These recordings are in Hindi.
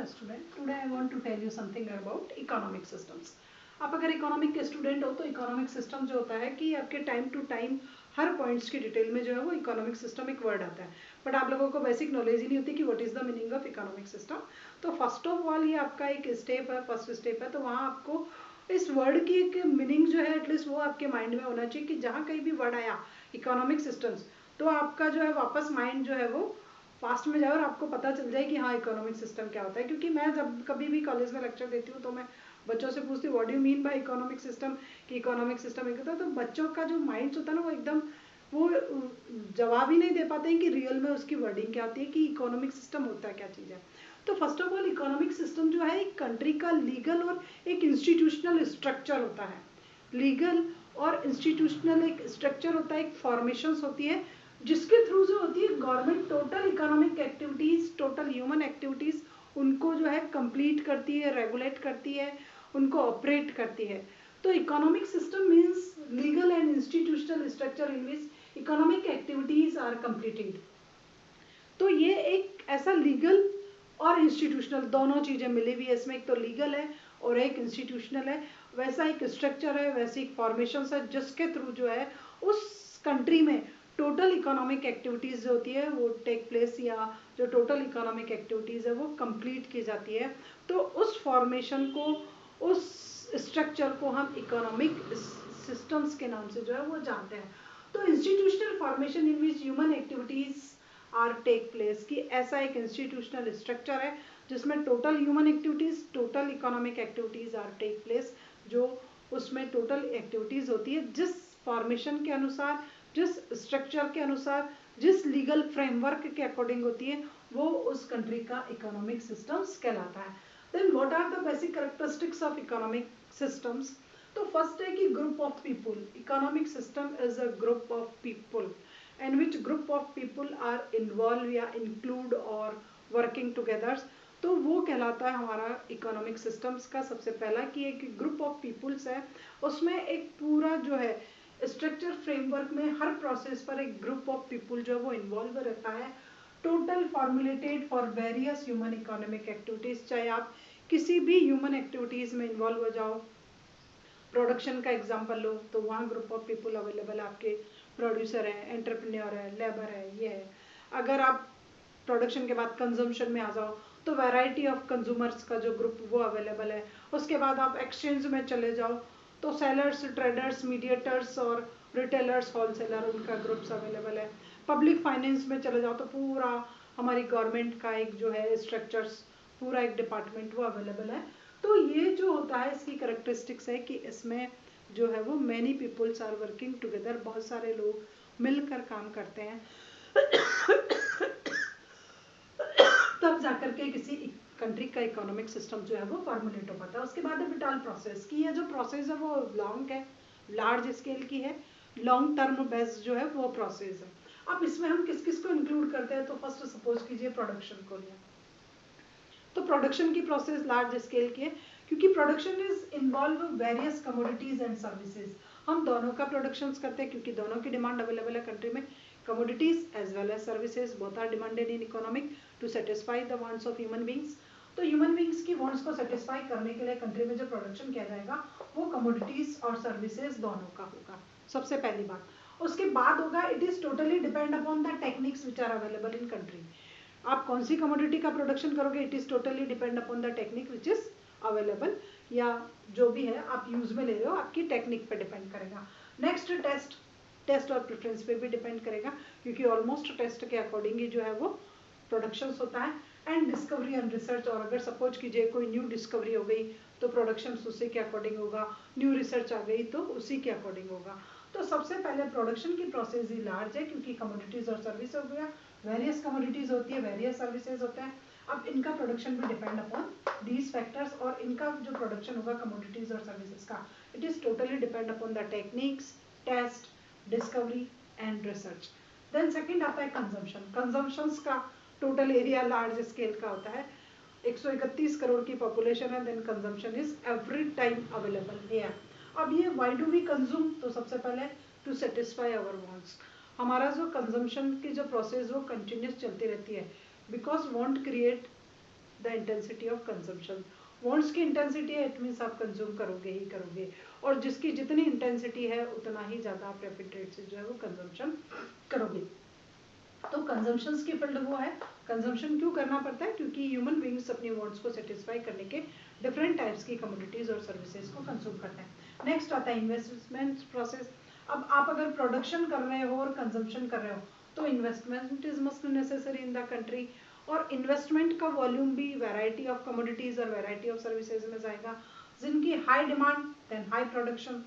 student. Today I want to tell you something about economic systems. आप अगर इकोनॉमिक के स्टूडेंट हो तो इकोनॉमिक सिस्टम जो होता है कि आपके टाइम टू टाइम हर पॉइंट्स की डिटेल में जो है वो इकोनॉमिक सिस्टम एक वर्ड आता है, बट आप लोगों को बेसिक नॉलेज ही नहीं होती कि what is the meaning of economic system. तो फर्स्ट ऑफ ऑल ये आपका एक स्टेप है, फर्स्ट स्टेप है. तो वहाँ आपको इस वर्ड की एक मीनिंग जो है एटलीस्ट वो आपके माइंड में होना चाहिए कि जहाँ कहीं भी वर्ड आया इकोनॉमिक सिस्टम्स तो आपका जो है वापस माइंड जो है वो फास्ट में जाए और आपको पता चल जाए कि हाँ इकोनॉमिक सिस्टम क्या होता है. क्योंकि मैं जब कभी भी कॉलेज में लेक्चर देती हूँ तो मैं बच्चों से पूछती हूँ what do mean by economic system, कि इकोनॉमिक सिस्टम एक होता है. तो बच्चों का जो माइंड होता है ना वो एकदम वो जवाब ही नहीं दे पाते हैं कि रियल में उसकी वर्डिंग क्या होती है, कि इकोनॉमिक सिस्टम होता है क्या चीज़ है. तो first of all economic system जो है एक कंट्री का लीगल और एक इंस्टीट्यूशनल स्ट्रक्चर होता है. लीगल और इंस्टीट्यूशनल एक स्ट्रक्चर होता है, एक फॉर्मेशंस होती है जिसके थ्रू जो होती है government total economic activities, total human activities उनको जो है कंप्लीट करती है, रेगुलेट करती है, उनको ऑपरेट करती है. तो economic system means legal and institutional structure in which economic activities are completed. तो ये एक ऐसा लीगल और इंस्टीट्यूशनल दोनों चीजें मिली हुई है इसमें. एक तो लीगल है और एक इंस्टीट्यूशनल है. वैसा एक स्ट्रक्चर है, वैसी एक फॉर्मेशन है जिसके थ्रू जो है उस कंट्री में टोटल इकोनॉमिक एक्टिविटीज जो होती है वो टेक प्लेस, या जो टोटल इकोनॉमिक एक्टिविटीज है वो कंप्लीट की जाती है. तो उस फॉर्मेशन को, उस स्ट्रक्चर को हम इकोनॉमिक सिस्टम्स के नाम से जो है वो जानते हैं. तो institutional formation in which human activities are take place, कि ऐसा एक इंस्टीट्यूशनल स्ट्रक्चर है जिसमें total human activities, total economic activities are take place, जो उसमें टोटल एक्टिविटीज होती है जिस फॉर्मेशन के अनुसार, जिस स्ट्रक्चर के अनुसार, जिस लीगल फ्रेमवर्क के अकॉर्डिंग होती है वो उस कंट्री का इकोनॉमिक सिस्टम्स कहलाता है. Then what are the basic characteristics of economic systems. तो फर्स्ट है कि group of people. Economic system is a group of people and which group of people are involved या include or working together. तो वो कहलाता है हमारा इकोनॉमिक सिस्टम्स का सबसे पहला, कि एक ग्रुप ऑफ पीपल्स है, उसमें एक पूरा जो है स्ट्रक्चर फ्रेमवर्क में हर प्रोसेस पर एक ग्रुप ऑफ पीपल जो है वो इन्वॉल्व रहता है. Total formulated for various human economic activities. चाहे आप किसी भी ह्यूमन एक्टिविटीज में इन्वॉल्व हो जाओ, प्रोडक्शन का एग्जांपल लो तो वहाँ ग्रुप ऑफ पीपल अवेलेबल है. आपके प्रोड्यूसर है, एंटरप्रेन्योर है, लेबर है, ये है. अगर आप प्रोडक्शन के बाद कंजम्पशन में आ जाओ तो वैरायटी ऑफ कंज्यूमर्स का जो ग्रुप वो अवेलेबल है. उसके बाद आप एक्सचेंज में चले जाओ तो सेलर्स, ट्रेडर्स, मीडिएटर्स और रिटेलर्स, होलसेलर, उनका ग्रुप्स अवेलेबल है. पब्लिक फाइनेंस में चले जाओ तो पूरा हमारी गवर्नमेंट का एक जो है स्ट्रक्चर्स, पूरा एक डिपार्टमेंट वो अवेलेबल है. तो ये जो होता है इसकी कैरेक्टरिस्टिक्स है कि इसमें जो है वो many peoples are working together, बहुत सारे लोग मिलकर काम करते हैं तब जाकर के किसी कंट्री का इकोनॉमिक सिस्टम जो है वो फॉर्मुलेट हो पाता है. उसके बाद है विटाल प्रोसेस, की ये जो प्रोसेस है वो लॉन्ग है, लार्ज स्केल की है, लॉन्ग टर्म बेस्ड जो है वो प्रोसेस है. अब इसमें हम किस किस को इंक्लूड करते हैं. तो फर्स्ट सपोज कीजिए प्रोडक्शन को लिया, तो प्रोडक्शन की प्रोसेस लार्ज स्केल की है क्योंकि production is involve various commodities and services. हम दोनों का प्रोडक्शन करते हैं क्योंकि दोनों की डिमांड अवेलेबल है कंट्री में. Commodities as well as services both are demanded in economic to satisfy the wants of human beings. तो ह्यूमन बींग्स की वांट्स को सेटिस्फाई करने के लिए कंट्री में जो प्रोडक्शन किया जाएगा वो कमोडिटीज और सर्विसेज दोनों का होगा, सबसे पहली बात. उसके बाद होगा it is totally depend upon the techniques which are available in country. आप कौन सी कमोडिटी का प्रोडक्शन करोगे it is totally depend upon the technique which is available, या जो भी है आप यूज में ले रहे हो आपकी टेक्निक पे डिपेंड करेगा. नेक्स्ट टेस्ट और प्रेफरेंस पे भी डिपेंड करेगा क्योंकि ऑलमोस्ट टेस्ट के अकॉर्डिंग ही जो है वो प्रोडक्शन होता है. एंड डिस्कवरी एंड रिसर्च, और अगर सपोज कीजिए कोई न्यू डिस्कवरी हो गई तो प्रोडक्शन उसी के अकॉर्डिंग होगा, न्यू रिसर्च आ गई तो उसी के अकॉर्डिंग होगा. तो सबसे पहले प्रोडक्शन की प्रोसेस ही लार्ज है क्योंकि कमोडिटीज और सर्विस हो गया, वेरियस कमोडिटीज होती है, वेरियस सर्विसेज होते हैं. अब इनका प्रोडक्शन भी डिपेंड अपॉन दीज फैक्टर्स, और इनका जो प्रोडक्शन होगा कमोडिटीज और सर्विसेज का it is totally depend upon the techniques, test, discovery and research. Then second आता है कंजम्पशन. कंजम्पशंस का टोटल एरिया लार्ज स्केल का होता है, 131 करोड़ की पॉपुलेशन है. Then consumption is every time available here. अब ये व्हाई डू वी कंज्यूम, तो सबसे पहले टू सेटिस्फाई आवर वांट्स. हमारा जो कंजम्पशन की जो प्रोसेस वो कंटिन्यूस चलती रहती है because want create the intensity of consumption. Wants की इंटेंसिटी है, इट मीन्स आप कंज्यूम करोगे ही करोगे, और जिसकी जितनी इंटेंसिटी है उतना ही ज़्यादा आप रैपिड रेट से जो है वो कंजम्पशन करोगे। तो कंजम्पशंस की फील्ड वो है। कंजम्पशन क्यों करना पड़ता है? क्योंकि ह्यूमन बींग्स अपनी वांट्स को सेटिस्फाई करने के डिफरेंट टाइप्स की कमोडिटीज और सर्विसेज को कंज्यूम करते हैं। नेक्स्ट आता है इन्वेस्टमेंट प्रोसेस। अब आप अगर प्रोडक्शन कर रहे हो और कंजम्पशन कर रहे हो तो investment is must necessary in the country, और इन्वेस्टमेंट का वॉल्यूम भी वैरायटी ऑफ कमोडिटीज और वैरायटी ऑफ सर्विसेज में जाएगा, जिनकी high demand then high production,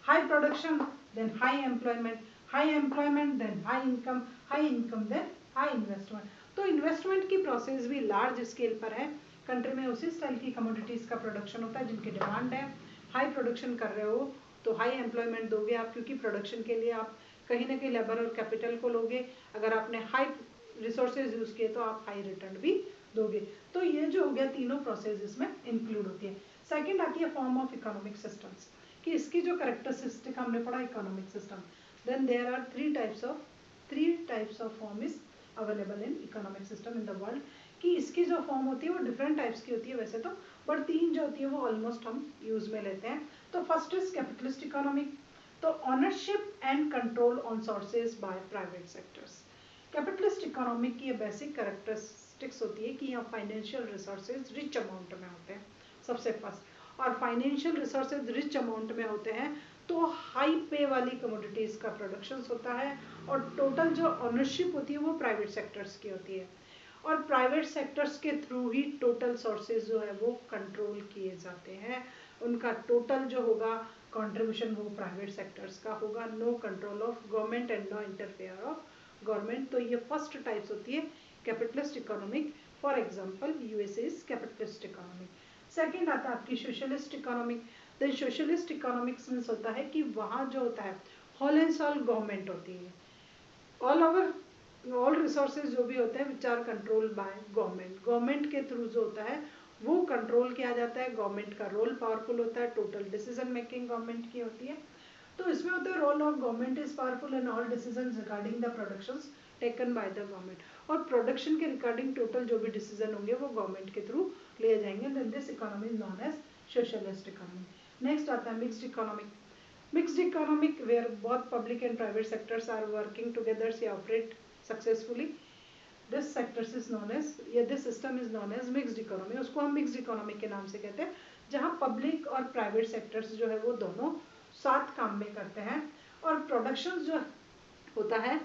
high production then high employment then high income then high investment। तो इन्वेस्टमेंट की प्रोसेस भी लार्ज स्केल पर है। कंट्री में उसी स्टाइल की कमोडिटीज का प्रोडक्शन होता है जिनकी डिमांड है। हाई प्रोडक्शन कर रहे हो तो हाई एम्प्लॉयमेंट दोगे आप, क्योंकि प्रोडक्शन के लिए आप कहीं ना कहीं लेबर और कैपिटल को लोगे। अगर आपने हाई रिसोर्सेज यूज किए तो आप हाई रिटर्न भी दोगे। तो ये जो हो गया तीनों प्रोसेस इसमें इंक्लूड होती है। सेकेंड आती है फॉर्म ऑफ इकोनॉमिक सिस्टम्स, कि इसकी जो करेक्टरिस्टिक हमने पढ़ा economic system. Then there are three types of form is available in economic system in the world, कि इसकी जो फॉर्म होती है वो डिफरेंट टाइप्स की होती है वैसे तो, बट तीन जो होती है वो ऑलमोस्ट हम यूज में लेते हैं। तो फर्स्ट इज कैपिटलिस्ट इकोनॉमिक, तो ownership and control on sources by private sectors. Capitalist economic की बेसिक कैरेक्टरिस्टिक्स होती है कि यहाँ फाइनेंशियल रिसोर्सेज रिच अमाउंट में होते हैं सबसे फर्स्ट, और फाइनेंशियल रिसोर्सेज रिच अमाउंट में होते हैं तो हाई पे वाली कमोडिटीज का प्रोडक्शन होता है, और टोटल जो ऑनरशिप होती है वो प्राइवेट सेक्टर्स की होती है, और प्राइवेट सेक्टर्स के थ्रू ही टोटल सोर्सेज जो है वो कंट्रोल किए जाते हैं। उनका टोटल जो होगा कंट्रीब्यूशन वो प्राइवेट सेक्टर्स का होगा। No control of government and no interfere of government. तो ये फर्स्ट टाइप्स होती है capitalist economic. For example USA is capitalist economic. Second आता है आपकी socialist economic. Then socialist economics means होता है कि वहाँ जो होता है होल एंड सोल गवर्नमेंट होती है, ऑल ओवर ऑल रिसोर्सेज जो भी होते हैं which are control by government. Government के थ्रू जो होता है वो कंट्रोल किया जाता है। गवर्नमेंट का रोल पावरफुल होता है, टोटल डिसीजन मेकिंग गवर्नमेंट की होती है। तो इसमें होता है role of government is powerful in all decisions regarding the productions taken by the government, और प्रोडक्शन के रिगार्डिंग टोटल जो भी डिसीजन होंगे वो गवर्नमेंट के थ्रू लिए जाएंगे। Then this economy is known as socialist economy. Next आता है mixed economic. Mixed economic where both public and private sectors are working together to operate successfully. This sectors is known as, या this system is known as mixed economy। उसको हम mixed economy के नाम से कहते हैं, जहाँ पब्लिक और प्राइवेट सेक्टर्स जो है वो दोनों साथ काम में करते हैं, और प्रोडक्शन जो होता है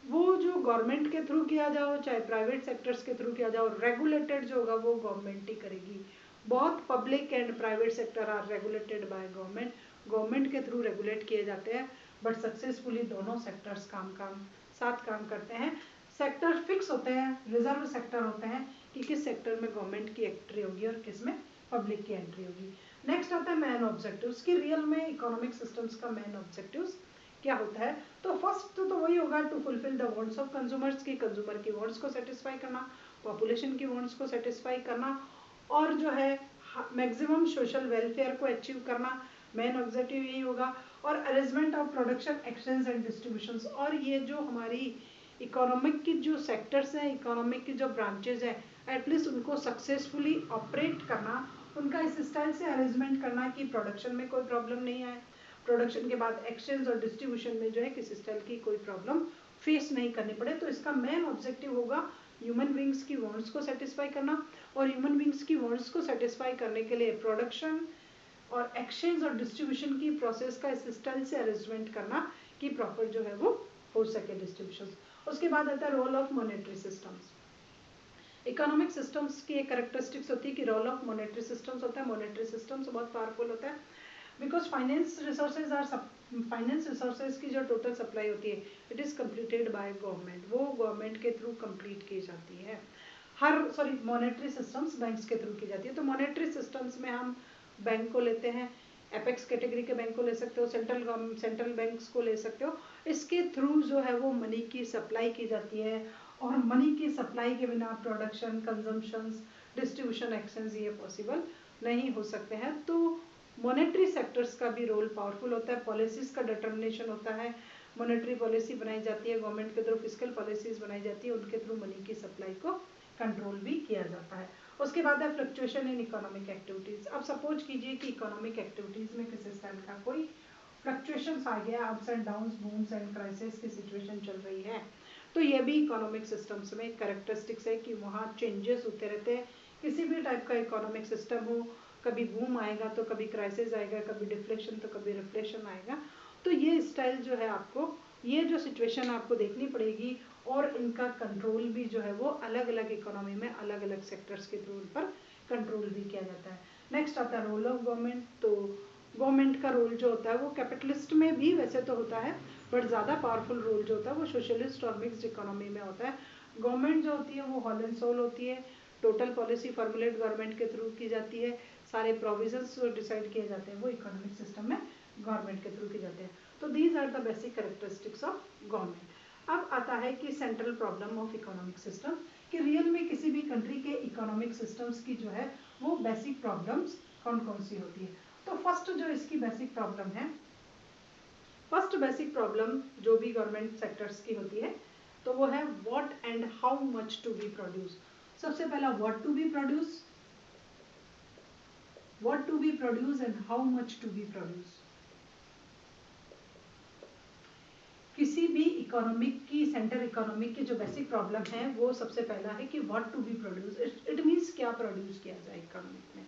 वो जो गवर्नमेंट के थ्रू किया जाओ चाहे प्राइवेट सेक्टर्स के थ्रू किया जाओ, रेगुलेटेड जो होगा वो गवर्नमेंट ही करेगी। बहुत public and private sector are regulated by government, government के थ्रू रेगुलेट किए जाते हैं, बट सक्सेसफुली दोनों सेक्टर्स साथ काम करते हैं। सेक्टर फिक्स होते हैं, रिजर्व सेक्टर होते हैं कि किस सेक्टर में गवर्नमेंट की एंट्री होगी और किस में पब्लिक की एंट्री होगी। नेक्स्ट आता है मैन ऑब्जेक्टिव्स, की रियल में इकोनॉमिक सिस्टम्स का मैन ऑब्जेक्टिव्स क्या होता है। तो फर्स्ट तो वही होगा to fulfil the wants of consumers, की कंज्यूमर की वांट्स को सेटिस्फाई करना, पॉपुलेशन की वांट्स को सेटिस्फाई करना, और जो है मैक्सिमम सोशल वेलफेयर को अचीव करना। मेन ऑब्जेक्टिव यही होगा। और arrangement of production exchange and distributions, और ये जो हमारी इकोनॉमिक की जो सेक्टर्स हैं, इकोनॉमिक की जो ब्रांचेज हैं, एटलीस्ट उनको सक्सेसफुली ऑपरेट करना, उनका इस स्टाइल से अरेंजमेंट करना कि प्रोडक्शन में कोई प्रॉब्लम नहीं आए, प्रोडक्शन के बाद एक्सचेंज और डिस्ट्रीब्यूशन में जो है किसी स्टाइल की कोई प्रॉब्लम फेस नहीं करनी पड़े। तो इसका मेन ऑब्जेक्टिव होगा ह्यूमन बींग्स की वांट्स को सेटिस्फाई करना, और ह्यूमन बींग्स की वांट्स को सेटिस्फाई करने के लिए प्रोडक्शन और एक्सचेंज और डिस्ट्रीब्यूशन की प्रोसेस का इस स्टाइल से अरेंजमेंट करना कि प्रॉपर जो है वो हो सके डिस्ट्रीब्यूशन। उसके बाद आता है role of monetary systems. Economic systems की एक कैरेक्टरिस्टिक्स होती है कि रोल ऑफ मॉनेटरी सिस्टम्स होता है। मॉनेटरी सिस्टम्स बहुत पावरफुल होता है बिकॉज फाइनेंस रिसोर्सेज की जो टोटल सप्लाई होती है it is completed by government, वो गवर्नमेंट के थ्रू कंप्लीट की जाती है। मॉनेटरी सिस्टम्स बैंक्स के थ्रू की जाती है। तो मॉनेटरी सिस्टम्स में हम बैंक को लेते हैं, एपेक्स कैटेगरी के बैंक को ले सकते हो, सेंट्रल बैंक्स को ले सकते हो। इसके थ्रू जो है वो मनी की सप्लाई की जाती है, और मनी की सप्लाई के बिना प्रोडक्शन, कंजम्पशन, डिस्ट्रीब्यूशन, एक्सचेंज ये पॉसिबल नहीं हो सकते हैं। तो मॉनेटरी सेक्टर्स का भी रोल पावरफुल होता है। पॉलिसीज का डिटर्मिनेशन होता है, मॉनेटरी पॉलिसी बनाई जाती है गवर्नमेंट के थ्रू, फिजिकल पॉलिसीज बनाई जाती है, उनके थ्रू मनी की सप्लाई को कंट्रोल भी किया जाता है। उसके बाद है फ्लक्चुएशन इन इकोनॉमिक एक्टिविटीज। अब सपोज कीजिए कि इकोनॉमिक एक्टिविटीज में किसी स्टाइल का कोई फ्लक्चुएशंस आ गया, ups and downs, बूम्स and crisis की सिचुएशन चल रही है, तो ये भी इकोनॉमिक सिस्टम्स में कैरेक्टरिस्टिक्स है कि वहाँ चेंजेस होते रहते हैं। किसी भी टाइप का इकोनॉमिक सिस्टम हो, कभी बूम आएगा तो कभी क्राइसिस आएगा, कभी डिफ्लेशन तो कभी रिफ्लेशन आएगा। तो ये स्टाइल जो है आपको, ये जो सिचुएशन आपको देखनी पड़ेगी और इनका कंट्रोल भी जो है वो अलग अलग इकोनॉमी में अलग अलग सेक्टर्स के थ्रू पर कंट्रोल भी किया जाता है। नेक्स्ट आता है रोल ऑफ गवर्नमेंट। तो गवर्नमेंट का रोल जो होता है वो कैपिटलिस्ट में भी वैसे तो होता है, बट ज़्यादा पावरफुल रोल जो होता है वो सोशलिस्ट और मिक्स्ड इकोनॉमी में होता है। गवर्नमेंट जो होती है वो हॉल एंड सोल होती है, टोटल पॉलिसी फॉर्मुलेट गवर्नमेंट के थ्रू की जाती है, सारे प्रोविजंस जो डिसाइड किए जाते हैं वो इकोनॉमिक सिस्टम में गवर्नमेंट के थ्रू किए जाते हैं। तो these are the basic characteristics of government. अब आता है कि central problem of economic system, कि रियल में किसी भी कंट्री के इकोनॉमिक सिस्टम्स की जो है वो बेसिक प्रॉब्लम्स कौन कौन सी होती है। तो फर्स्ट जो इसकी बेसिक प्रॉब्लम है, फर्स्ट बेसिक प्रॉब्लम जो भी गवर्नमेंट सेक्टर्स की होती है तो वो है what and how much to be produce. सबसे पहला what to be produce, what to be produce and how much to be produce. किसी भी इकोनॉमिक की, सेंटर इकोनॉमिक की जो बेसिक प्रॉब्लम है वो सबसे पहला है कि what to be produce. It means क्या प्रोड्यूस किया जाए इकोनॉमिक में।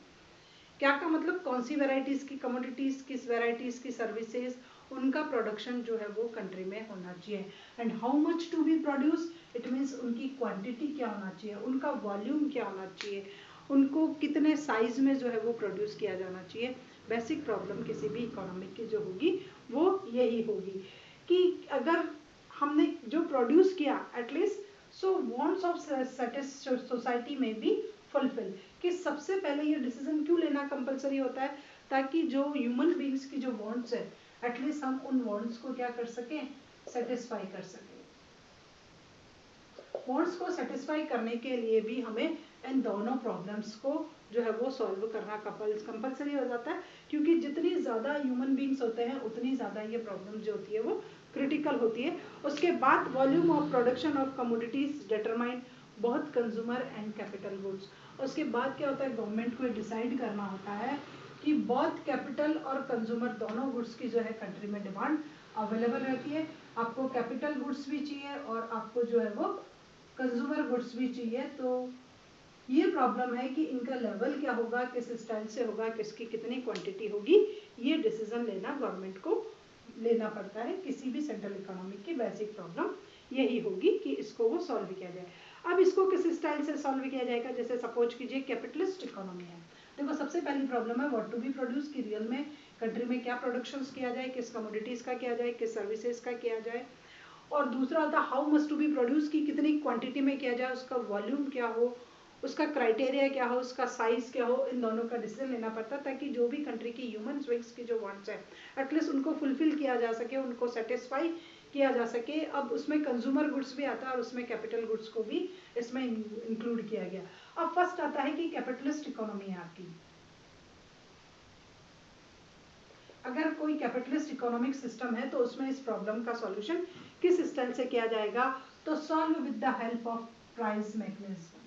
क्या का मतलब कौन सी वेराइटीज की कमोडिटीज, किस वेराइटीज की सर्विसेज, उनका प्रोडक्शन जो है वो कंट्री में होना चाहिए। And how much to be produce, it means उनकी क्वांटिटी क्या होना चाहिए, उनका वॉल्यूम क्या होना चाहिए, उनको कितने साइज में जो है वो प्रोड्यूस किया जाना चाहिए। बेसिक प्रॉब्लम किसी भी इकोनॉमिक की जो होगी वो यही होगी कि अगर हमने जो प्रोड्यूस किया at least so wants of society में भी फुलफिल, कि सबसे पहले ये डिसीजन क्यों लेना कंपलसरी होता है, ताकि जो ह्यूमन बींग्स की जो वांट्स है एटलीस्ट हम उन वांट्स को क्या कर सकें, सेटिस्फाई कर सकें। वांट्स को सेटिस्फाई करने के लिए भी हमें इन दोनों प्रॉब्लम्स को जो है वो सॉल्व करना कंपलसरी हो जाता है, क्योंकि जितनी ज़्यादा ह्यूमन बींग्स होते हैं उतनी ज़्यादा ये प्रॉब्लम जो होती है वो क्रिटिकल होती है। उसके बाद volume of production of commodities determine बहुत कंज्यूमर एंड कैपिटल गुड्स। उसके बाद क्या होता है, गवर्नमेंट को डिसाइड करना होता है कि बहुत कैपिटल और कंज्यूमर दोनों गुड्स की जो है कंट्री में डिमांड अवेलेबल रहती है। आपको कैपिटल गुड्स भी चाहिए और आपको जो है वो कंज्यूमर गुड्स भी चाहिए। तो ये प्रॉब्लम है कि इनका लेवल क्या होगा, किस स्टाइल से होगा, किसकी कितनी क्वांटिटी होगी, ये डिसीजन लेना गवर्नमेंट को लेना पड़ता है। किसी भी सेंट्रल इकोनॉमी की बेसिक प्रॉब्लम यही होगी कि इसको वो सॉल्व किया जाए। अब इसको किस स्टाइल से सॉल्व किया जाएगा, जैसे सपोज कीजिए कैपिटलिस्ट इकोनॉमी है। देखो सबसे पहली प्रॉब्लम है व्हाट टू बी प्रोड्यूस, की रियल में कंट्री में क्या प्रोडक्शंस किया जाए, किस कमोडिटीज का किया जाए, किस सर्विसेज का किया जाए। और दूसरा होता है how much to be produce, की कितनी क्वांटिटी में किया जाए, उसका वॉल्यूम क्या हो, उसका क्राइटेरिया क्या हो, उसका साइज क्या हो। इन दोनों का डिसीजन लेना पड़ता है ताकि जो भी कंट्री की ह्यूमन विंग्स की जो वांट्स है एटलीस्ट उनको फुलफिल किया जा सके, उनको सेटिस्फाई किया जा सके। अब उसमें कंज्यूमर गुड्स भी आता है और उसमें कैपिटल गुड्स को भी इसमें इंक्लूड किया गया। अब फर्स्ट आता है कि कैपिटलिस्ट इकोनॉमी है आपकी। अगर कोई कैपिटलिस्ट इकोनॉमिक सिस्टम है तो उसमें इस प्रॉब्लम का सॉल्यूशन किस स्टाइल से किया जाएगा, तो solve with the help of price mechanism.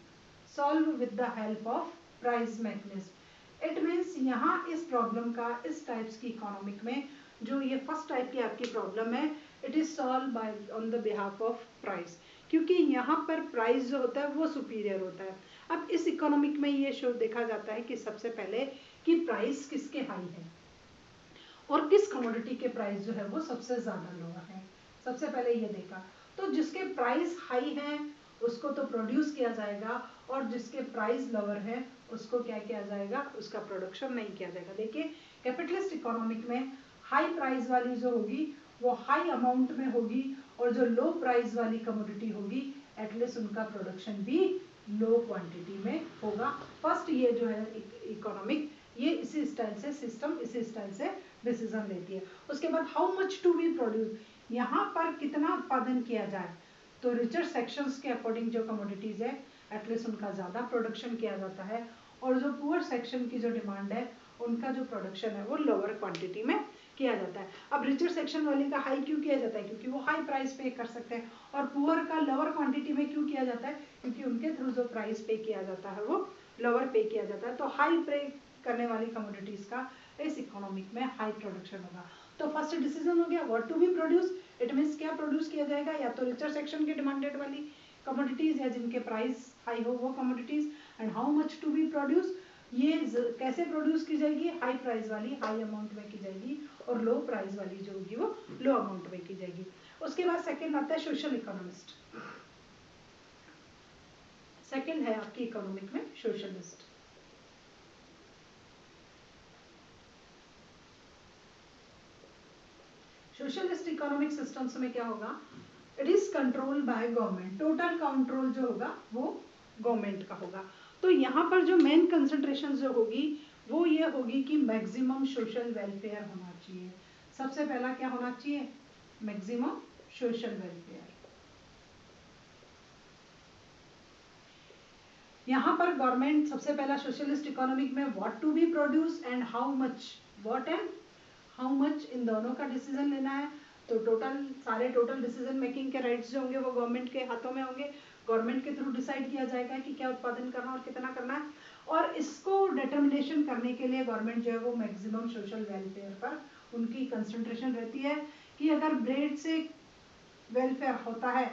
Solve with the help of price mechanism. It means यहाँ इस प्रॉब्लम का इस टाइप्स की इकोनॉमिक में जो ये फर्स्ट टाइप की आपकी प्रॉब्लम है, it is solve by on the behalf of price, क्योंकि यहाँ पर प्राइस जो होता है वो सुपीरियर होता है। अब इस इकोनॉमिक में ये शो देखा जाता है कि सबसे पहले कि प्राइस किसके हाई है और किस कमोडिटी के प्राइस जो है वो सबसे ज्यादा लोअर है। सबसे पहले ये देखा, तो जिसके प्राइस हाई हैं उसको तो प्रोड्यूस किया जाएगा और जिसके प्राइस लोअर है उसको क्या किया जाएगा, उसका प्रोडक्शन नहीं किया जाएगा। देखिए कैपिटलिस्ट इकोनॉमिक में हाई प्राइस वाली जो होगी वो हाई अमाउंट में होगी और जो लो प्राइस वाली कमोडिटी होगी एटलीस्ट उनका प्रोडक्शन भी लो क्वांटिटी में होगा। फर्स्ट ये जो है इकोनॉमिक, ये इसी स्टाइल से सिस्टम इसी स्टाइल से डिसीजन लेती है। उसके बाद how much to be produce, यहाँ पर कितना उत्पादन किया जाए, तो रिचर सेक्शंस के अकॉर्डिंग जो कमोडिटीज है एटलीस्ट उनका ज़्यादा प्रोडक्शन किया जाता है और जो पुअर सेक्शन की जो डिमांड है उनका जो प्रोडक्शन है वो लोअर क्वांटिटी में किया जाता है। अब रिचर सेक्शन वाले का हाई क्यों किया जाता है, क्योंकि वो हाई प्राइस पे कर सकते हैं, और पुअर का लोअर क्वांटिटी में क्यों किया जाता है, क्योंकि उनके उनके थ्रू जो प्राइस पे किया जाता है वो लोअर पे किया जाता है। तो हाई पे करने वाली कमोडिटीज का इस इकोनॉमिक में हाई प्रोडक्शन होगा। तो फर्स्ट डिसीजन हो गया what to be produce, it means क्या प्रोड्यूस किया जाएगा, या तो रिचर सेक्शन के डिमांडेड वाली कमोडिटीज या जिनके प्राइस हाई हो वो commodities. And how much to be produce, ये कैसे प्रोड्यूस की जाएगी, हाई प्राइस वाली हाई अमाउंट में की जाएगी और लो प्राइस वाली जो होगी वो लो अमाउंट में की जाएगी। उसके बाद सेकंड आता है सोशल इकोनॉमिस्ट। सेकंड है आपकी इकोनॉमिक में सोशलिस्ट। सोशलिस्ट इकोनॉमिक सिस्टम्स में क्या होगा, it is control by government, total control जो होगा वो गवर्नमेंट का होगा। तो यहाँ पर जो मेन कंसंट्रेशन जो होगी वो ये होगी कि मैक्सिमम सोशल वेलफेयर होना चाहिए। सबसे पहला क्या होना चाहिए, मैक्सिमम सोशल वेलफेयर। यहाँ पर गवर्नमेंट सबसे पहला सोशलिस्ट इकोनॉमिक में what to be produce and how much, what and how much, इन दोनों का डिसीजन लेना है। तो सारे टोटल डिसीजन मेकिंग के राइट्स जो होंगे वो गवर्नमेंट के हाथों में होंगे। गवर्नमेंट के थ्रू डिसाइड किया जाएगा कि क्या उत्पादन करना और कितना करना है। और इसको डिटर्मिनेशन करने के लिए गवर्नमेंट जो है वो मैक्सिमम सोशल वेलफेयर पर उनकी कंसंट्रेशन रहती है कि अगर ब्रेड से वेलफेयर होता है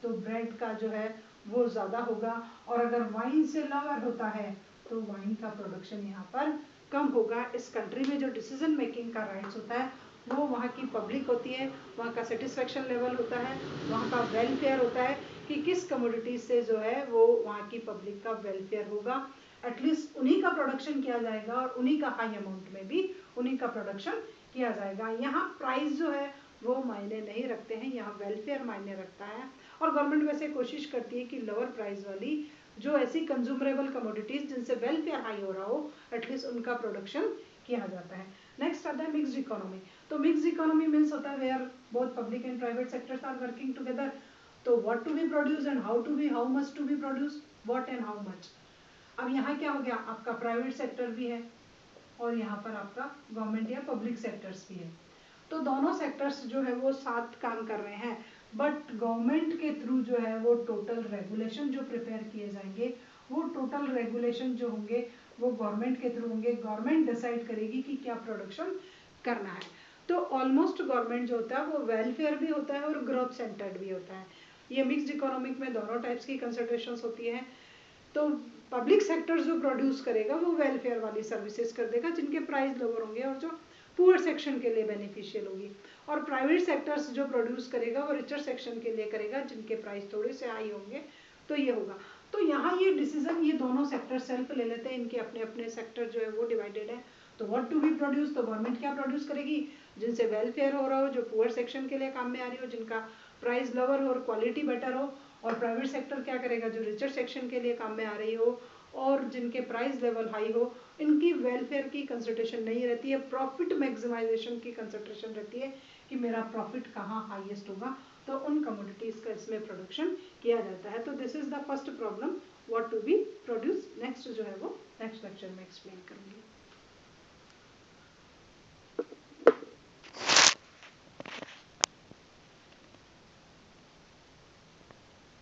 तो ब्रेड का जो है वो ज़्यादा होगा, और अगर वाइन से लोअर होता है तो वाइन का प्रोडक्शन यहाँ पर कम होगा। इस कंट्री में जो डिसीजन मेकिंग का राइट्स होता है वो वहाँ की पब्लिक होती है, वहाँ का सेटिस्फेक्शन लेवल होता है, वहाँ का वेलफेयर होता है कि किस कमोडिटीज से जो है वो वहाँ की पब्लिक का वेलफेयर होगा। एटलीस्ट उन्हीं का प्रोडक्शन किया जाएगा और उन्हीं का हाई अमाउंट में भी उन्हीं का प्रोडक्शन किया जाएगा। यहाँ प्राइस जो है वो मायने नहीं रखते हैं, यहाँ वेलफेयर मायने रखता है। और गवर्नमेंट वैसे कोशिश करती है कि लोअर प्राइस वाली जो ऐसी कंज्यूमरेबल कमोडिटीज जिनसे वेलफेयर हाई हो रहा हो एटलीस्ट उनका प्रोडक्शन किया जाता है। नेक्स्ट आता है मिक्स्ड इकोनॉमी। तो मिक्स्ड इकोनॉमी मीन्स होता है where both public and private sectors are working together. तो what to be produce and how much to be produce, what and how much. अब यहाँ क्या हो गया, आपका प्राइवेट सेक्टर भी है और यहाँ पर आपका गवर्नमेंट या पब्लिक सेक्टर्स भी है। तो दोनों सेक्टर्स जो है वो साथ काम कर रहे हैं, बट गवर्नमेंट के थ्रू जो है वो टोटल रेगुलेशन जो प्रिपेयर किए जाएंगे वो टोटल रेगुलेशन जो होंगे वो गवर्नमेंट के थ्रू होंगे। गवर्नमेंट डिसाइड करेगी कि क्या प्रोडक्शन करना है। तो ऑलमोस्ट गवर्नमेंट जो होता है वो वेलफेयर भी होता है और ग्रोथ सेंटर्ड भी होता है। ये मिक्स्ड इकोनॉमिक में दोनों टाइप्स की कंसंट्रेशंस होती है। तो पब्लिक सेक्टर जो प्रोड्यूस करेगा वो वेलफेयर वाली सर्विसेज कर देगा जिनके प्राइस लोअर होंगे और जो पुअर सेक्शन के लिए बेनिफिशियल होगी। और प्राइवेट सेक्टर्स जो प्रोड्यूस करेगा वो रिचर सेक्शन के लिए करेगा जिनके प्राइस थोड़े से हाई होंगे। तो ये होगा। तो यहाँ ये डिसीजन ये दोनों सेक्टर सेल्फ ले लेते हैं, इनके अपने अपने सेक्टर जो है वो डिवाइडेड है। तो व्हाट टू बी प्रोड्यूस, तो गवर्नमेंट क्या प्रोड्यूस करेगी, जिनसे वेलफेयर हो रहा हो, जो पुअर सेक्शन के लिए काम में आ रही हो, जिनका प्राइस लोअर हो और क्वालिटी बेटर हो। और प्राइवेट सेक्टर क्या करेगा, जो रिचर सेक्शन के लिए काम में आ रही हो और जिनके प्राइस लेवल हाई हो। इनकी वेलफेयर की कंसंट्रेशन नहीं रहती है, प्रॉफिट मैक्सिमाइजेशन की कंसंट्रेशन रहती है कि मेरा प्रॉफिट कहाँ हाईएस्ट होगा। तो उन कमोडिटीज का इसमें प्रोडक्शन किया जाता है। तो this is the first problem, what to be produce. Next जो है वो नेक्स्ट लेक्चर में एक्सप्लेन करूंगी।